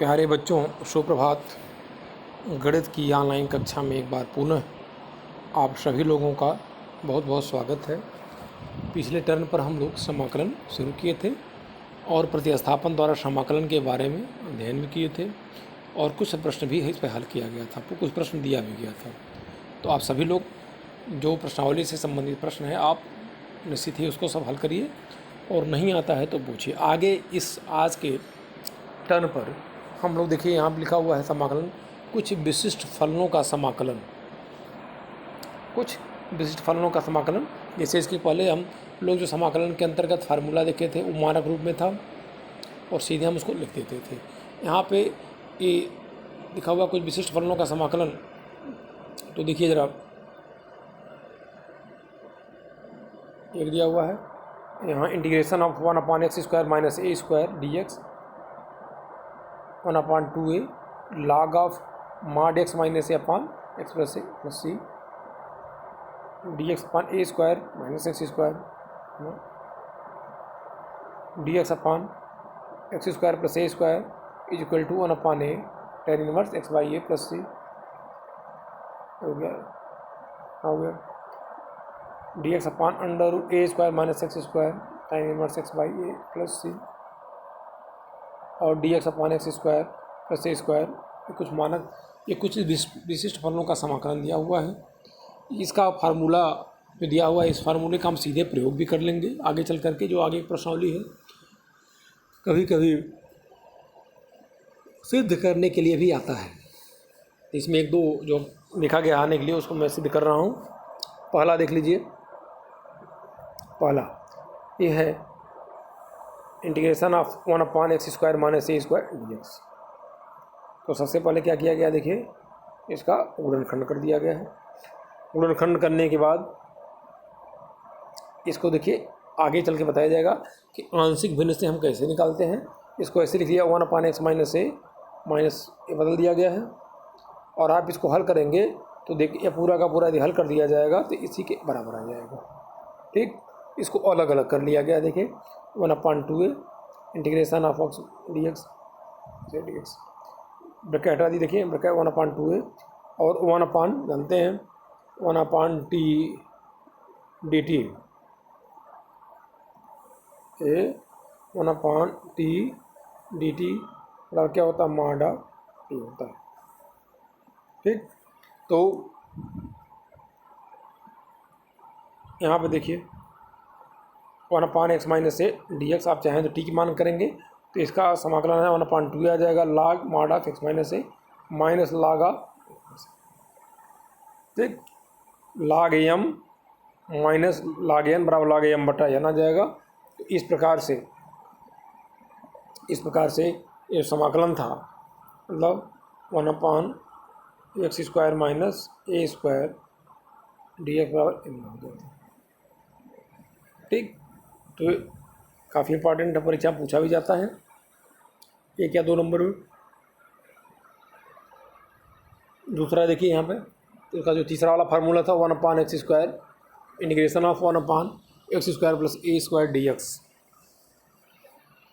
प्यारे बच्चों, सुप्रभात। गणित की ऑनलाइन कक्षा में एक बार पुनः आप सभी लोगों का बहुत बहुत स्वागत है। पिछले टर्न पर हम लोग समाकलन शुरू किए थे और प्रतिस्थापन द्वारा समाकलन के बारे में अध्ययन भी किए थे और कुछ प्रश्न भी इस पर हल किया गया था, आपको कुछ प्रश्न दिया भी गया था। तो आप सभी लोग जो प्रश्नावली से संबंधित प्रश्न है आप निश्चित ही उसको सब हल करिए और नहीं आता है तो पूछिए। आगे इस आज के टर्न पर हम लोग देखिए यहाँ पर लिखा हुआ है समाकलन, कुछ विशिष्ट फलनों का समाकलन। कुछ विशिष्ट फलनों का समाकलन, जैसे इसके पहले हम लोग जो समाकलन के अंतर्गत फार्मूला देखे थे वो मानक रूप में था और सीधे हम उसको लिख देते थे। यहाँ पे ये लिखा हुआ कुछ विशिष्ट फलनों का समाकलन, तो देखिए ज़रा, एक दिया हुआ है यहाँ integration of 1/x² minus a square dx 1/2a log of mod x minus a upon x plus a plus c dx upon a square minus x square dx upon x square plus a square is equal to 1/a tan inverse x by a plus c हो गया dx upon under root a square minus x square tan inverse x by a plus c और dx upon x square plus a square, ये कुछ मानक, ये कुछ विशिष्ट फलनों का समाकलन दिया हुआ है। इसका फार्मूला जो दिया हुआ है, इस फार्मूले का हम सीधे प्रयोग भी कर लेंगे आगे चल करके, जो आगे प्रश्नावली है कभी कभी सिद्ध करने के लिए भी आता है। इसमें एक दो जो लिखा गया आने के लिए उसको मैं सिद्ध कर रहा हूँ। पहला देख लीजिए, पहला ये है integration of 1/x² minus a square dx। तो सबसे पहले क्या किया गया, देखिए इसका गुणनखंड कर दिया गया है। गुणनखंड करने के बाद इसको देखिए आगे चल के बताया जाएगा कि आंशिक भिन्न से हम कैसे निकालते हैं। इसको ऐसे लिख लिया 1/x minus a minus a बदल दिया गया है और आप इसको हल करेंगे तो देखिए पूरा का पूरा यदि हल कर दिया जाएगा तो इसी के बराबर आ जाएगा। ठीक, इसको अलग अलग कर लिया गया, देखिए 1/2a integration of dx bracket हटा दी, देखिए ब्रैकेट 1/2a और 1 जानते हैं 1/t dt ए 1/t dt बराबर क्या होता है, माडा टी होता है। ठीक, तो यहाँ पे देखिए 1/x माइनस a dx, आप चाहें तो t की मान करेंगे तो इसका समाकलन है 1/2 आ जाएगा log mod of x minus a minus log of, ठीक, log m minus log n बराबर log m बटा n आ जाएगा। तो इस प्रकार से ये समाकलन था, मतलब 1/x² minus a square dx बराबर m हो जाएगा। ठीक, तो काफ़ी इंपॉर्टेंट है, परीक्षा पूछा भी जाता है। एक या दो नंबर में। दूसरा देखिए यहाँ पे इसका जो तीसरा वाला फार्मूला था 1/x² integration of 1/x² plus a square dx।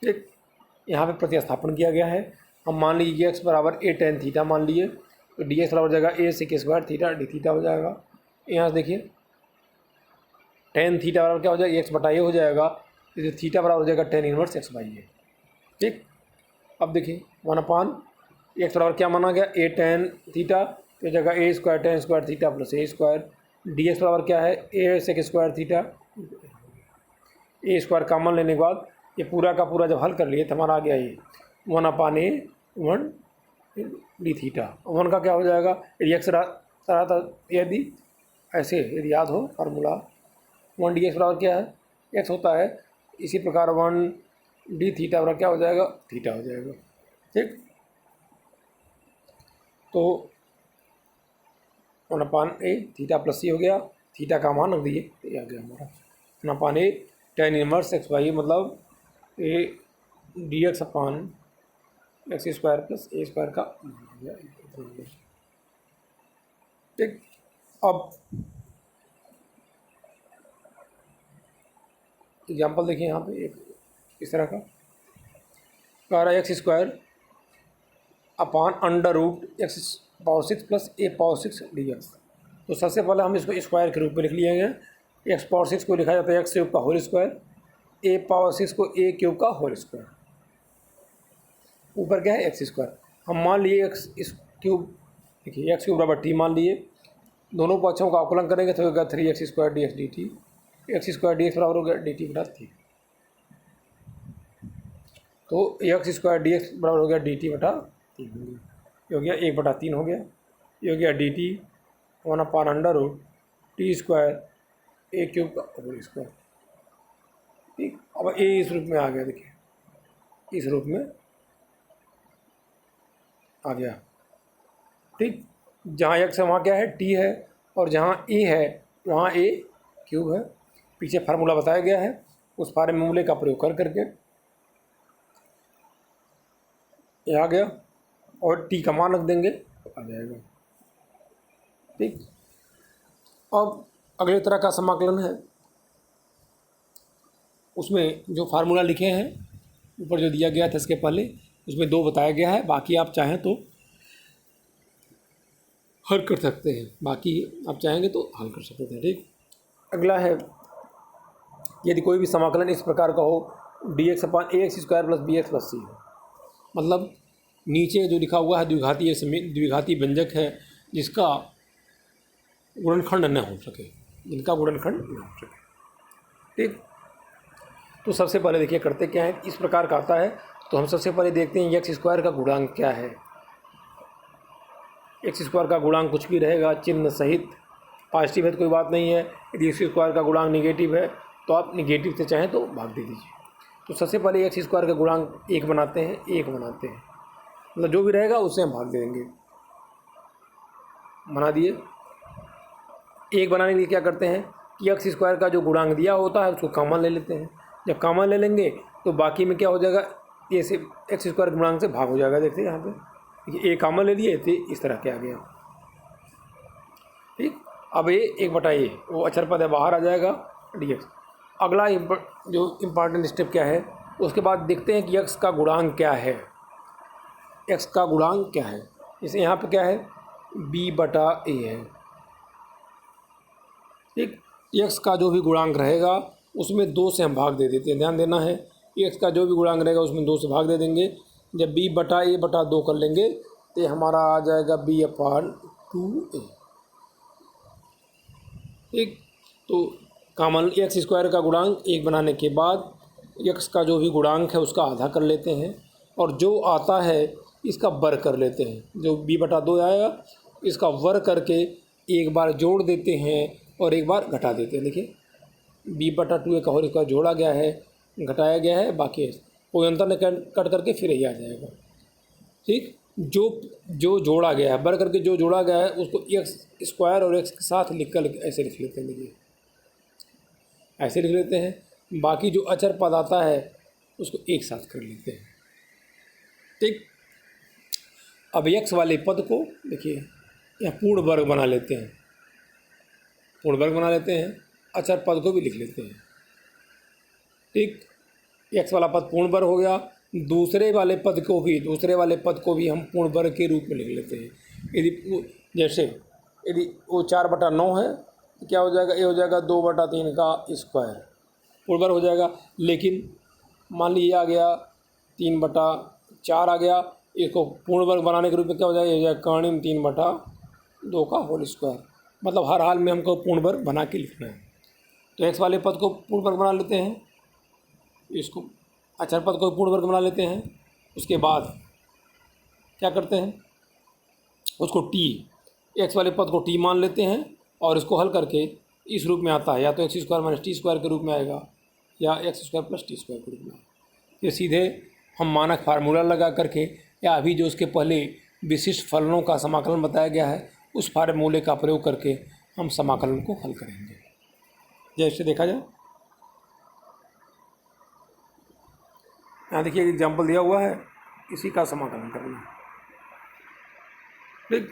ठीक, यहाँ पे प्रतिस्थापन किया गया है। हम मान लीजिए x बराबर a tan थीटा मान लिए तो dx बराबर हो जाएगा a sec square theta d theta हो जाएगा। यहाँ से देखिए tan थीटा बराबर क्या हो जाएगा, x बटा a हो जाएगा, तो थीटा बराबर हो जाएगा tan inverse x by a। ठीक, अब देखिए 1/x बराबर क्या माना गया, a tan थीटा, तो जगह a square tan square theta plus a square, dx बराबर क्या है a sec square theta, a square common लेने के बाद ये पूरा का पूरा जब हल कर लिए तो हमारा आ गया ये 1/a 1 d थीटा। 1 का क्या हो जाएगा, यदि x रहा था, यदि ऐसे यदि याद हो फार्मूला 1 dx बराबर क्या है, x होता है, इसी प्रकार 1 d थीटा बराबर क्या हो जाएगा, थीटा हो जाएगा। ठीक, तो 1/a थीटा प्लस c हो गया, थीटा का मान रख दिए तो ये आ गया हमारा 1/a tan inverse x by, मतलब a dx upon x square plus a square का। ठीक, अब एग्जाम्पल देखिए यहाँ पे एक इस तरह का कह रहा है x square upon under root x power 6 plus a power 6 d x. तो सबसे पहले हम इसको स्क्वायर के रूप में लिख लिए हैं। एक्स पावर 6 को लिखा जाता है एक्स क्यूब का होल स्क्वायर, ए पावर 6 को ए क्यूब का होल स्क्वायर, ऊपर क्या है एक्स स्क्वायर। हम मान लिए एक्स इस क्यूब, देखिए एक्स क्यूब बराबर टी मान लिए, दोनों पक्षों का अवकलन करेंगे तो होगा 3x square D x D T, x square D x बराबर हो गया डी टी बटा 3। तो एक्स स्क्वायर डी एक्स बराबर हो गया डी टी बटा 3 हो गया 1/3 हो गया। ये हो गया डी टी 1/√, टी स्क्वायर ए क्यूब का होल स्क्वायर। ठीक, अब ए इस रूप में आ गया, देखिए इस रूप में आ गया। ठीक, जहाँ एक्स है वहाँ क्या है टी है, और जहाँ ए है वहाँ ए क्यूब है। पीछे फार्मूला बताया गया है, उस फार्मूले का प्रयोग कर करके ये आ गया, और टी का मान रख देंगे तो आ जाएगा। ठीक, अब अगले तरह का समाकलन है, उसमें जो फार्मूला लिखे हैं ऊपर जो दिया गया था इसके पहले, उसमें 2 बताया गया है, बाकी आप चाहें तो हल कर सकते हैं, बाकी आप चाहेंगे तो हल कर सकते हैं। ठीक, अगला है यदि कोई भी समाकलन इस प्रकार का हो d x upon a x square plus b x plus c हो, मतलब नीचे जो लिखा हुआ है द्विघाती व्यंजक है जिसका गुणनखंड न हो सके, जिनका गुणनखंड न हो सके। ठीक, तो सबसे पहले देखिए करते क्या है, इस प्रकार का आता है तो हम सबसे पहले देखते हैं एक्स स्क्वायर का गुणांक क्या है। एक्स स्क्वायर का गुणांक कुछ भी रहेगा चिन्ह सहित, पॉजिटिव है तो कोई बात नहीं है, यदि एक्स स्क्वायर का गुणांक निगेटिव है तो आप निगेटिव से चाहें तो भाग दे दीजिए। तो सबसे पहले एक्स स्क्वायर का गुणांक 1 बनाते हैं, 1 बनाते हैं, मतलब जो भी रहेगा उससे हम भाग दे देंगे। बना दिए। 1 बनाने के लिए क्या करते हैं कि एक्स स्क्वायर का जो गुणांक दिया होता है उसको कॉमन ले लेते हैं। जब कॉमन ले लेंगे तो बाकी में क्या हो जाएगा, ए से एक्स स्क्वायर गुणांक से भाग हो जाएगा। देखते हैं यहाँ पे, देखिए ए कॉमन ले लिए थे, इस तरह के आ गया। ठीक, अब ये 1/a वो अचर पद है, बाहर आ जाएगा डी एक्स। अगला जो इम्पॉर्टेंट स्टेप क्या है, उसके बाद देखते हैं कि एक्स का गुणांक क्या है। एक्स का गुणांक क्या है, जैसे यहाँ पे क्या है b/a है। ठीक, एक्स का जो भी गुणांक रहेगा उसमें 2 से हम भाग दे देते हैं, ध्यान देना है। एक्स का जो भी गुणांक रहेगा उसमें 2 से भाग दे देंगे। जब b/a/2 कर लेंगे तो हमारा आ जाएगा b/2a। ठीक, तो कॉमन एक्स स्क्वायर का गुणांक 1 बनाने के बाद एक्स का जो भी गुणांक है उसका आधा कर लेते हैं, और जो आता है इसका वर्ग कर लेते हैं। जो b/2 आएगा इसका वर्ग करके एक बार जोड़ देते हैं और एक बार घटा देते हैं। देखिए b/2 का होल स्क्वायर जोड़ा गया है, घटाया गया है, बाकी कोई अंतर न कट करके फिर यही आ जाएगा। ठीक, जो जोड़ा गया है वर्ग करके जो जोड़ा गया है उसको एक्स स्क्वायर और एक्स के साथ लिख कर ऐसे लिख लेते हैं। देखिए ऐसे लिख लेते हैं, बाकी जो अचर पद आता है उसको एक साथ कर लेते हैं। ठीक, अब एक्स वाले पद को देखिए यहाँ पूर्ण वर्ग बना लेते हैं, पूर्ण वर्ग बना लेते हैं, अचर पद को भी लिख लेते हैं। ठीक, एक्स वाला पद पूर्ण वर्ग हो गया, दूसरे वाले पद को भी हम पूर्ण वर्ग के रूप में लिख लेते हैं। यदि वो 4/9 है तो क्या हो जाएगा, ये हो जाएगा 2/3 का स्क्वायर, पूर्ण वर्ग हो जाएगा। लेकिन मान लीजिए आ गया 3/4 आ गया, इसको पूर्ण वर्ग बनाने के रूप में क्या हो जाएगा, ये हो जाएगा कर्णिम 3/2 का होल स्क्वायर। मतलब हर हाल में हमको पूर्ण वर्ग बना के लिखना है। तो एक्स वाले पद को पूर्ण वर्ग बना लेते हैं, इसको अचर पद को पूर्ण वर्ग बना लेते हैं। उसके बाद क्या करते हैं, उसको टी, एक्स वाले पद को टी मान लेते हैं और इसको हल करके इस रूप में आता है, या तो x square minus T square के रूप में आएगा या x square plus T square के रूप में। ये सीधे हम मानक फार्मूला लगा करके या अभी जो उसके पहले विशिष्ट फलनों का समाकलन बताया गया है उस फार्मूले का प्रयोग करके हम समाकलन को हल करेंगे। जैसे देखा जाए, यहाँ देखिए एग्जाम्पल दिया हुआ है, इसी का समाकलन करना है। ठीक,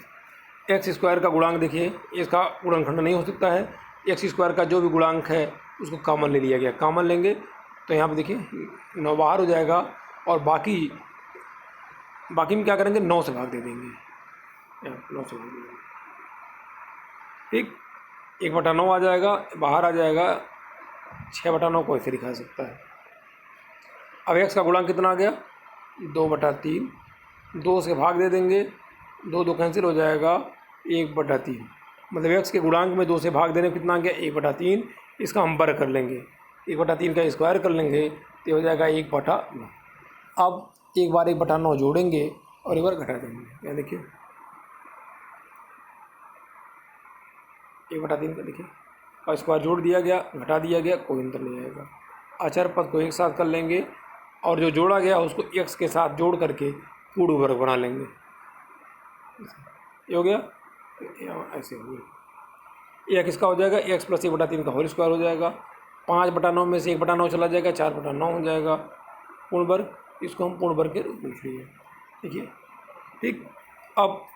एक्स स्क्वायर का गुणांक देखिए, इसका गुणनखंड नहीं हो सकता है। एक्स स्क्वायर का जो भी गुणांक है उसको कॉमन ले लिया गया, कॉमन लेंगे तो यहाँ पे देखिए 9 बाहर हो जाएगा, और बाकी बाकी में क्या करेंगे, 9 से भाग दे देंगे, 9 से भाग दे देंगे। ठीक, 1/9 आ जाएगा, बाहर आ जाएगा 6/9 को ऐसे लिखा जा सकता है। अब x का गुणांक कितना आ गया, 2/3, 2 से भाग दे देंगे, 2 2 कैंसिल हो जाएगा, 1/3, मतलब x के गुणांक में 2 से भाग देने कितना आ गया, 1/3। इसका हम वर्ग कर लेंगे, 1/3 का स्क्वायर कर लेंगे तो हो जाएगा 1/9। अब एक बार 1/9 जोड़ेंगे और एक बार घटा देंगे, यहाँ देखिए 1/3 का देखिए, और स्क्वायर जोड़ दिया गया, घटा दिया गया, कोई अंतर नहीं आएगा। अचर पद को एक साथ कर लेंगे और जो जोड़ा गया उसको x के साथ जोड़ करके पूर्ण वर्ग बना लेंगे। ये हो गया, ऐसे हो गया। यह किसका हो जाएगा, x + 1/3 का होल स्क्वायर हो जाएगा। 5/9 में से 1/9 चला जाएगा, 4/9 हो जाएगा पूर्ण वर्ग। इसको हम पूर्ण वर्ग के रूप में लिख लिए, देखिए। ठीक, अब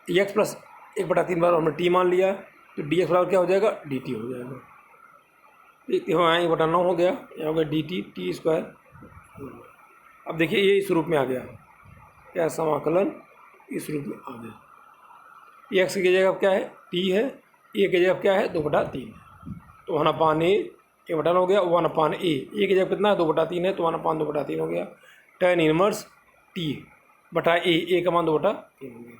x + 1/3 बार हमने t मान लिया तो dx बराबर क्या हो जाएगा, dt हो जाएगा। यहाँ 1/9 हो गया, यहाँ हो गया dt, t²। अब देखिए ये इस रूप में आ गया, क्या समाकलन इस रूप में आ गया। x की जगह क्या है, t है, a की जगह क्या है, 2/3, तो 1/a 1/9 हो गया, 1/a, a की जगह कितना है, 2/3 है, तो 1/2/3 हो गया। tan इनवर्स t/a का मान 2/3 हो गया।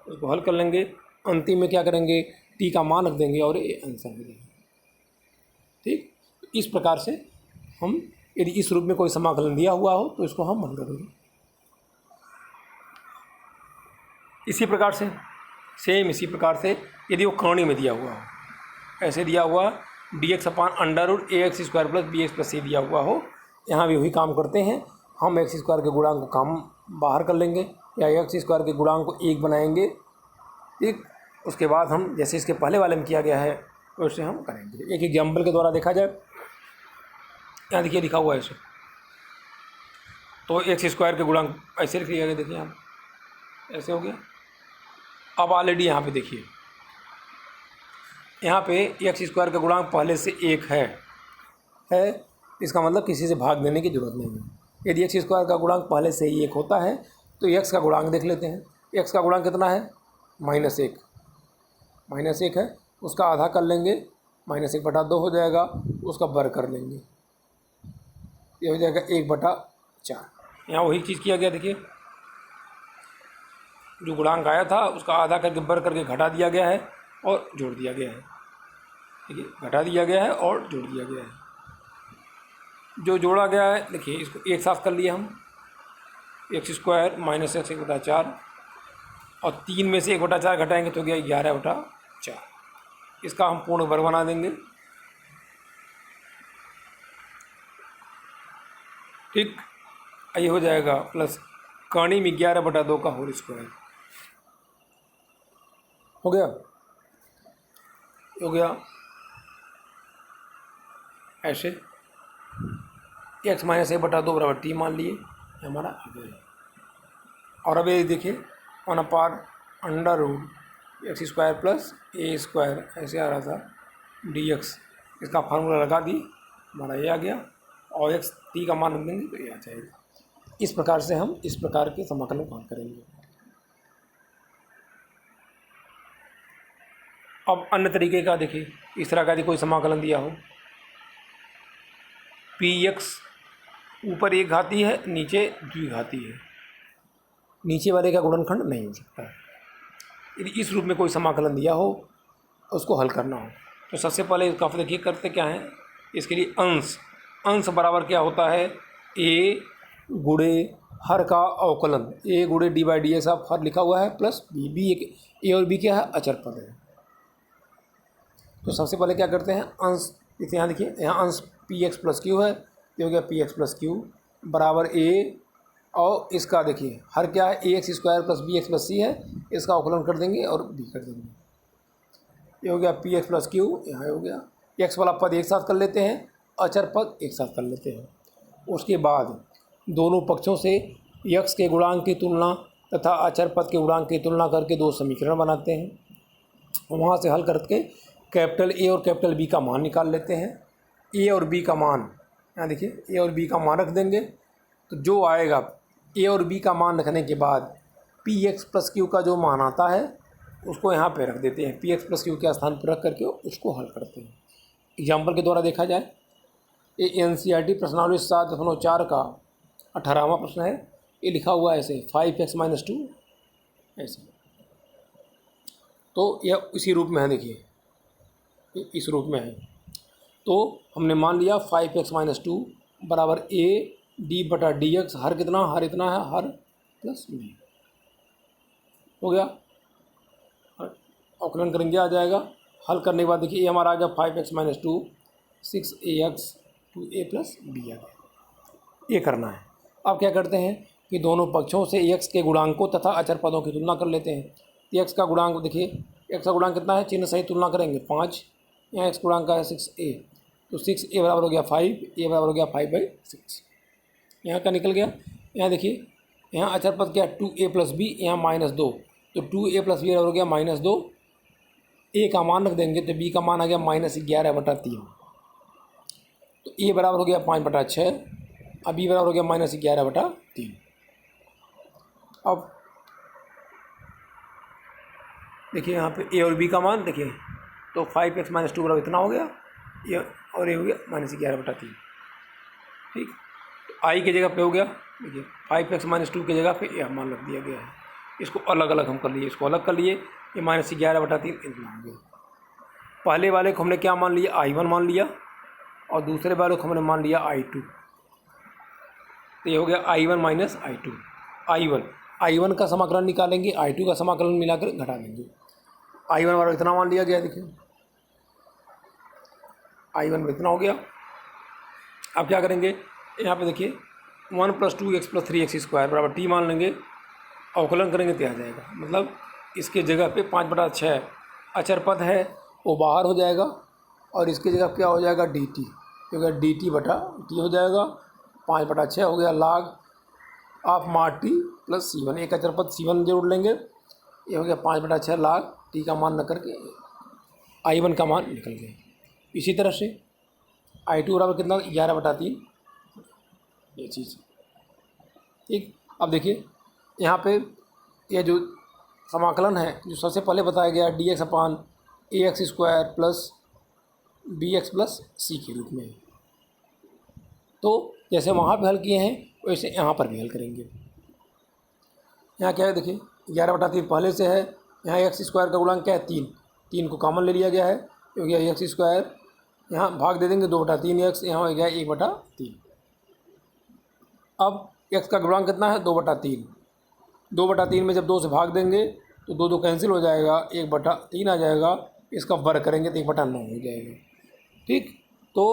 उसको हल कर लेंगे, अंतिम में क्या करेंगे, t का मान रख देंगे और ये आंसर हो जाएगा। ठीक, इस प्रकार से हम, यदि इस रूप में कोई समाकलन दिया हुआ हो तो इसको हम हल करेंगे। इसी प्रकार से इसी प्रकार से यदि वो कौणी में दिया हुआ हो, ऐसे दिया हुआ dx/√ax² + bx + c दिया हुआ हो, यहाँ भी वही काम करते हैं। हम x² के गुणांक को काम बाहर कर लेंगे या x² के गुणांक को 1 बनाएंगे। ठीक, उसके बाद हम जैसे इसके पहले वाले में किया गया है वैसे हम करेंगे। एक एग्जाम्पल के द्वारा देखा जाए, यहाँ देखिए लिखा हुआ है ऐसे, तो x² के गुणांक ऐसे लिख लिया गया, देखिए यहाँ ऐसे हो गया। अब ऑलरेडी यहाँ पे देखिए, यहाँ पे x² का गुणांक पहले से 1 है, इसका मतलब किसी से भाग देने की जरूरत नहीं है। यदि x² का गुणांक पहले से ही 1 होता है तो x का गुणांक देख लेते हैं। x का गुणांक कितना है, -1 है, उसका आधा कर लेंगे, -1/2 हो जाएगा, उसका वर्ग कर लेंगे, ये हो जाएगा 1/4। यहाँ वही चीज़ किया गया, देखिए जो गुणांक आया था उसका आधा करके वर्ग करके घटा दिया गया है और जोड़ दिया गया है। देखिए घटा दिया गया है और जोड़ दिया गया है। जो जोड़ा गया है देखिए, इसको एक साथ कर लिए हम, x² - x 1/4 और 3 में से 1/4 घटाएंगे तो गया 11/4। इसका हम पूर्ण वर्ग बना देंगे। ठीक, ये हो जाएगा प्लस कौणी में 11/2 का होल स्क्वायर हो गया, ऐसे x - 1/2 बराबर t मान लिए, हमारा आ गया। और अब ये देखिए 1/√x² + a² ऐसे आ रहा था dx, इसका फार्मूला लगा दी, हमारा ये आ गया, और x t का मान रख देंगे तो ये आ जाएगा। इस प्रकार से हम इस प्रकार के समाकलन को हल करेंगे। अब अन्य तरीके का देखिए, इस तरह का यदि कोई समाकलन दिया हो, px ऊपर एक घाती है, नीचे द्विघाती है, नीचे वाले का गुणनखंड नहीं हो सकता है। यदि इस रूप में कोई समाकलन दिया हो, उसको हल करना हो, तो सबसे पहले इसका देखिए करते क्या है, इसके लिए अंश बराबर क्या होता है, a गुणे हर का अवकलन, a गुणे d/dx ऑफ हर लिखा हुआ है, प्लस b a और b क्या है, अचर पद है। तो सबसे पहले क्या करते हैं, अंश, इसे यहाँ देखिए, यहाँ अंश px + q है, ये हो गया px + q बराबर a, और इसका देखिए हर क्या है, ax² + bx + c है, इसका अवकलन कर देंगे और b कर देंगे, ये हो गया px + q। यहाँ हो गया, x वाला पद एक साथ कर लेते हैं, अचर पद एक साथ कर लेते हैं। उसके बाद दोनों पक्षों से x के गुणांक की तुलना तथा अचर पद के गुणांक की तुलना करके दो समीकरण बनाते हैं। वहाँ से हल करके कैपिटल A और कैपिटल B का मान निकाल लेते हैं। a और b का मान, यहाँ देखिए a और b का मान रख देंगे, तो जो आएगा ए और बी का मान रखने के बाद पी एक्स प्लस क्यू का जो मान आता है उसको यहाँ पे रख देते हैं, पी एक्स प्लस क्यू के स्थान पर रख करके उसको हल करते हैं। एग्जाम्पल के द्वारा देखा जाए, ये NCERT प्रश्नावली 7.4 का 18वां प्रश्न है। ये लिखा हुआ है ऐसे 5x-2 ऐसे, तो यह इसी रूप में है, देखिए इस रूप में है। तो हमने मान लिया 5x-2 बराबर ए डी बटा डी एक्स, हर कितना, हर इतना है, हर प्लस बी हो गया। अवकलन करेंगे आ जाएगा, हल करने के बाद देखिए ये हमारा आ गया 5x-2 6ax 2a plus B आ गया। ये करना है। अब क्या करते हैं कि दोनों पक्षों से x के गुणांकों तथा अचर पदों की तुलना कर लेते हैं। x का गुणांक देखिए, x का गुणांक कितना है, चिन्ह सही तुलना करेंगे 5, यहाँ x गुणांक का है 6a, तो 6a बराबर हो गया 5, a बराबर हो गया 5/6, यहाँ का निकल गया। यहाँ देखिए, यहाँ अचर पद क्या 2a प्लस बी, यहाँ -2, तो 2a प्लस बी बराबर हो गया -2, a का मान रख देंगे तो b का मान आ गया -11/3, तो a बराबर हो गया 5/6, अब b बराबर हो गया -11/3। अब देखिए यहाँ पे a और b का मान देखिए, तो 5x-2 बराबर इतना हो गया, ये और ये हो गया -11/3। ठीक, तो i की जगह पे हो गया, देखिए 5x-2 की जगह पे यह मान रख दिया गया है। इसको अलग अलग हम कर लिए, इसको अलग कर लिए, ये -11/3 इतना हो गया। पहले वाले को हमने क्या मान लिया, i1 मान लिया, और दूसरे वाले को हमने मान लिया i2, तो ये हो गया i1 माइनस i2। i1 का समाकलन निकालेंगे, i2 का समाकलन मिलाकर घटा देंगे। i1 बराबर इतना मान लिया गया, देखिए i1 इतना हो गया। अब क्या करेंगे, यहाँ पे देखिए 1 + 2x + 3x² बराबर t मान लेंगे, अवकलन करेंगे तो आ जाएगा, मतलब इसके जगह पे 5/6 अचर पद है वो बाहर हो जाएगा, और इसकी जगह क्या हो जाएगा dt, क्योंकि dt/t हो जाएगा। 5/6 हो गया log ऑफ मार t प्लस c1, एक अचर पद c1 जोड़ लेंगे, ये हो गया 5/6 log t का मान न करके i1 का मान निकल गया। इसी तरह से i2 बराबर कितना 11/3, ये चीज़ ठीक। अब देखिए यहाँ पे यह जो समाकलन है, जो सबसे पहले बताया गया dx/ax² plus bx plus c के रूप में, तो जैसे वहाँ पे हल किए हैं वैसे यहाँ पर भी हल करेंगे। यहाँ क्या है देखिए, 11/3 पहले से है, यहाँ x² का गुणांक क्या है 3 को कॉमन ले लिया गया है, क्योंकि x², यहाँ भाग दे देंगे 2/3x, यहाँ हो गया 1/3। अब x का गुणांक कितना है 2/3, 2/3 में जब 2 से भाग देंगे तो 2 कैंसिल हो जाएगा, 1/3 आ जाएगा, इसका वर्ग करेंगे तो 1/9 हो जाएगा। ठीक, तो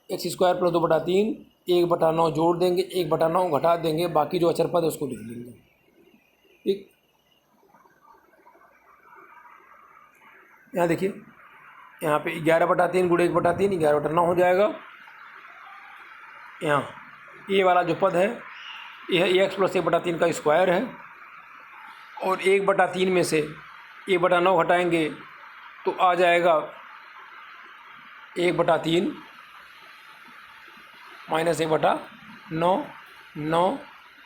x² प्लस 2/3, 1/9 जोड़ देंगे, 1/9 घटा देंगे, बाकी जो अचर पद है उसको लिख लेंगे। ठीक, यहाँ देखिए, यहाँ पे 11/3 गुणे 1/3 11/9 हो जाएगा। यहाँ ये वाला जो पद है यह x प्लस 1/3 का स्क्वायर है, और 1/3 में से 1/9 घटाएंगे तो आ जाएगा 1/3 माइनस 1/9, 9,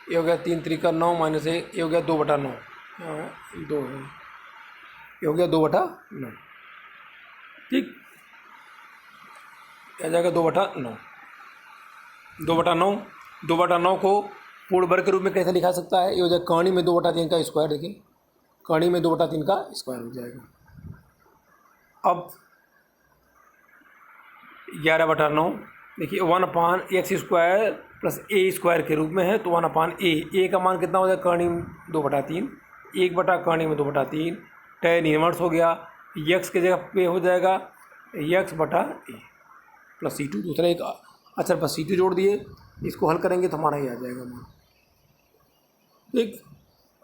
ये हो गया 3 3 9 माइनस 1, ये हो गया 2/9, 2 है, ये हो गया 2/9। ठीक, आ जाएगा 2/9। 2/9 को पूर्ण वर्ग के रूप में कैसे लिखा सकता है, ये हो जाएगा कर्ण में 2/3 का स्क्वायर, देखिए कर्ण में 2/3 का स्क्वायर हो जाएगा। अब 11/9 देखिए 1/x² प्लस a² के रूप में है, तो 1/a का मान कितना हो जाएगा कर्ण में 2/3, 1/कर्ण में 2/3, tan इनवर्स हो गया, x की जगह पे हो जाएगा x/a प्लस c2, दूसरा एक अचर पर c2 जोड़ दिए, इसको हल करेंगे तो हमारा ही आ जाएगा मान। ठीक,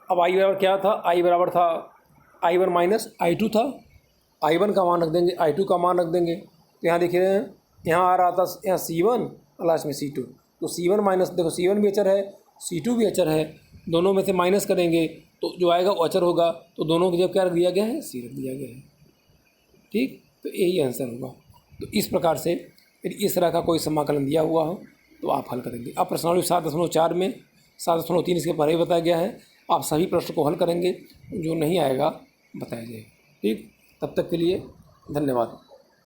अब i बराबर क्या था, i बराबर था i1 माइनस i2 था, i1 का मान रख देंगे, i2 का मान रख देंगे, तो यहाँ देखिए यहाँ आ रहा था यहाँ c1 और लास्ट में c2, तो c1 माइनस, देखो c1 भी अचर है, c2 भी अचर है, दोनों में से माइनस करेंगे तो जो आएगा वो अचर होगा, तो दोनों की जगह क्या रख दिया गया है, c रख दिया गया है। ठीक, तो यही आंसर होगा। तो इस प्रकार से यदि इस तरह का कोई समाकलन दिया हुआ हो तो आप हल करेंगे। अब प्रश्नावली 7.4 में 7.3 इसके पहले ही बताया गया है, आप सभी प्रश्न को हल करेंगे, जो नहीं आएगा बताया जाएगा। ठीक, तब तक के लिए धन्यवाद।